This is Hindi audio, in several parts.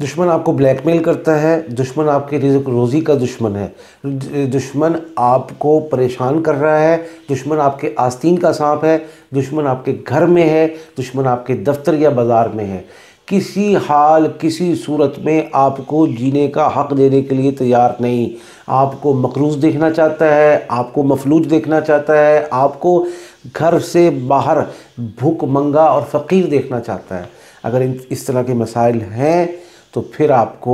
दुश्मन आपको ब्लैकमेल करता है, दुश्मन आपके रिज़्क रोज़ी का दुश्मन है, दुश्मन आपको परेशान कर रहा है, दुश्मन आपके आस्तीन का सांप है, दुश्मन आपके घर में है, दुश्मन आपके दफ्तर या बाज़ार में है। किसी हाल किसी सूरत में आपको जीने का हक़ देने के लिए तैयार नहीं। आपको मकरूज़ देखना चाहता है, आपको मफलूज देखना चाहता है, आपको घर से बाहर भूखमंगा और फ़कीर देखना चाहता है। अगर इस तरह के मसाइल हैं तो फिर आपको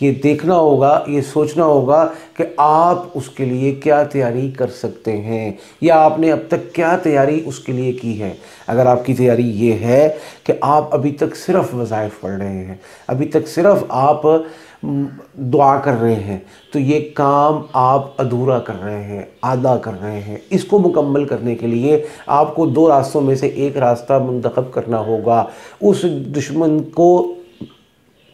ये देखना होगा, ये सोचना होगा कि आप उसके लिए क्या तैयारी कर सकते हैं या आपने अब तक क्या तैयारी उसके लिए की है। अगर आपकी तैयारी ये है कि आप अभी तक सिर्फ़ वज़ाइफ पढ़ रहे हैं, अभी तक सिर्फ़ आप दुआ कर रहे हैं, तो ये काम आप अधूरा कर रहे हैं, आधा कर रहे हैं। इसको मुकम्मल करने के लिए आपको दो रास्तों में से एक रास्ता मुंतखब करना होगा। उस दुश्मन को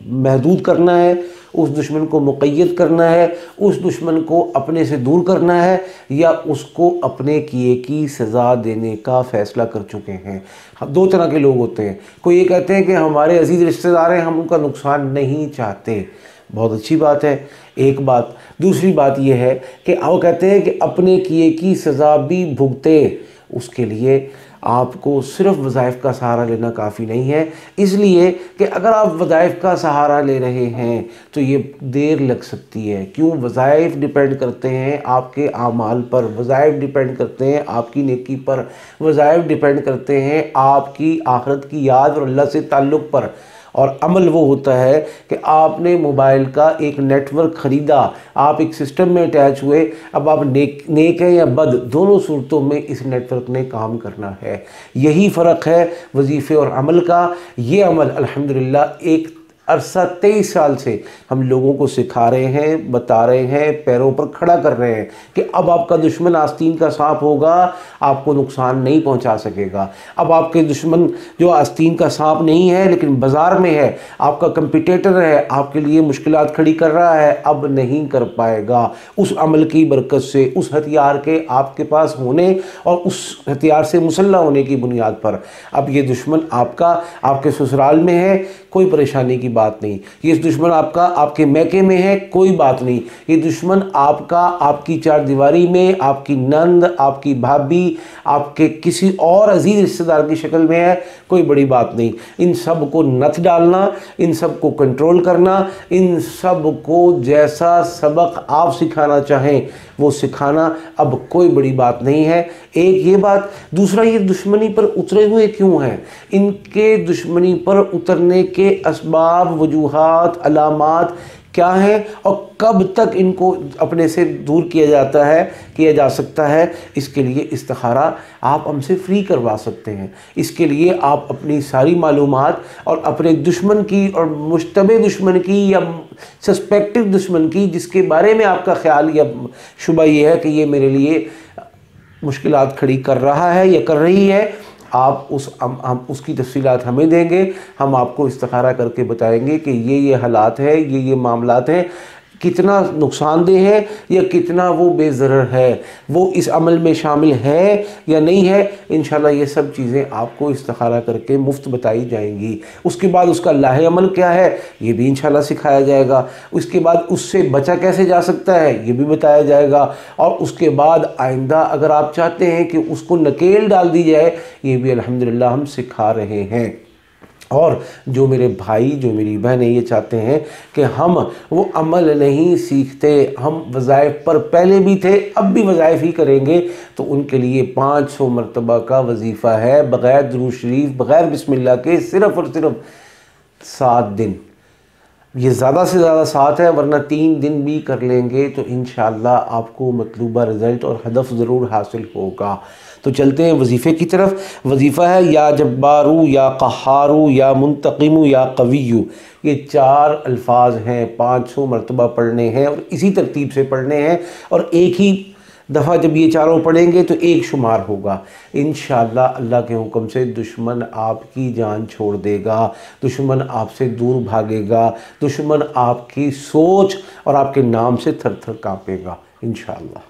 महदूद करना है, उस दुश्मन को मुक़य्यद करना है, उस दुश्मन को अपने से दूर करना है, या उसको अपने किए की सज़ा देने का फ़ैसला कर चुके हैं। दो तरह के लोग होते हैं। कोई ये कहते हैं कि हमारे अजीज़ रिश्तेदार हैं, हम उनका नुकसान नहीं चाहते, बहुत अच्छी बात है, एक बात। दूसरी बात यह है कि वो कहते हैं कि अपने किए की सज़ा भी भुगते, उसके लिए आपको सिर्फ़ वज़ाइफ का सहारा लेना काफ़ी नहीं है। इसलिए कि अगर आप वज़ाइफ का सहारा ले रहे हैं तो ये देर लग सकती है। क्यों? वज़ाइफ डिपेंड करते हैं आपके आमाल पर, वज़ाइफ डिपेंड करते हैं आपकी नेकी पर, वज़ाइफ डिपेंड करते हैं आपकी आखिरत की याद और अल्लाह से ताल्लुक़ पर। और अमल वो होता है कि आपने मोबाइल का एक नेटवर्क ख़रीदा, आप एक सिस्टम में अटैच हुए, अब आप नेक है या बद, दोनों सूरतों में इस नेटवर्क ने काम करना है। यही फ़र्क है वजीफ़े और अमल का। ये अमल अल्हम्दुलिल्लाह एक अरसा 23 साल से हम लोगों को सिखा रहे हैं, बता रहे हैं, पैरों पर खड़ा कर रहे हैं कि अब आपका दुश्मन आस्तीन का सांप होगा, आपको नुकसान नहीं पहुंचा सकेगा। अब आपके दुश्मन जो आस्तीन का सांप नहीं है लेकिन बाज़ार में है, आपका कंपटीटर है, आपके लिए मुश्किलात खड़ी कर रहा है, अब नहीं कर पाएगा। उस अमल की बरकत से, उस हथियार के आपके पास होने और उस हथियार से मुसल्लह होने की बुनियाद पर अब ये दुश्मन आपका आपके ससुराल में है, कोई परेशानी की बात नहीं। ये दुश्मन आपका आपके मैके में है, कोई बात नहीं। ये दुश्मन आपका आपकी चार दीवारी में, आपकी नंद, आपकी भाभी, आपके किसी और अजीज रिश्तेदार की शक्ल में है, कोई बड़ी बात नहीं। इन सब को नथ डालना, इन सब को कंट्रोल करना, इन सब को जैसा सबक आप सिखाना चाहें वो सिखाना अब कोई बड़ी बात नहीं है। एक ये बात। दूसरा, ये दुश्मनी पर उतरे हुए क्यों हैं? इनके दुश्मनी पर उतरने के असबाब, वजूहात, अलामात क्या हैं और कब तक इनको अपने से दूर किया जा सकता है, इसके लिए इस्तिखारा आप हमसे फ्री करवा सकते हैं। इसके लिए आप अपनी सारी मालूमात और अपने दुश्मन की और मुश्तबे दुश्मन की या सस्पेक्टिव दुश्मन की, जिसके बारे में आपका ख्याल या शुबा ये है कि ये मेरे लिए मुश्किलात खड़ी कर रहा है या कर रही है, आप हम उसकी तफसीलात हमें देंगे। हम आपको इस्तिखारा करके बताएंगे कि ये हालात है, ये मामलात हैं, कितना नुकसानदेह है या कितना वो बेज़रर है, वो इस अमल में शामिल है या नहीं है। इंशाल्लाह ये सब चीज़ें आपको इस्तिखारा करके मुफ्त बताई जाएंगी। उसके बाद उसका लाहे अमल क्या है ये भी इंशाल्लाह सिखाया जाएगा। उसके बाद उससे बचा कैसे जा सकता है ये भी बताया जाएगा। और उसके बाद आइंदा अगर आप चाहते हैं कि उसको नकेल डाल दी जाए, ये भी अल्हम्दुलिल्लाह हम सिखा रहे हैं। और जो मेरे भाई, जो मेरी बहनें ये चाहते हैं कि हम वो अमल नहीं सीखते, हम वज़ाइफ पर पहले भी थे, अब भी वज़ाइफ ही करेंगे, तो उनके लिए 500 मरतबा का वजीफ़ा है बग़ैर दुरूद शरीफ, बग़ैर बिस्मिल्लाह के, सिर्फ़ और सिर्फ 7 दिन। ये ज़्यादा से ज़्यादा 7 है, वरना 3 दिन भी कर लेंगे तो इंशाअल्लाह आपको मतलूबा रिज़ल्ट और हदफ ज़रूर हासिल होगा। तो चलते हैं वजीफ़े की तरफ। वजीफ़ा है या जब्बारू, या क़हारू, या मुंतक़िमु, या क़विय्यु। ये 4 अल्फाज हैं, 500 मरतबा पढ़ने हैं और इसी तरतीब से पढ़ने हैं। और एक ही दफ़ा जब ये चारों पढ़ेंगे तो एक शुमार होगा। इंशाअल्लाह अल्लाह के हुक्म से दुश्मन आपकी जान छोड़ देगा, दुश्मन आपसे दूर भागेगा, दुश्मन आपकी सोच और आपके नाम से थर थर काँपेगा इंशाअल्लाह।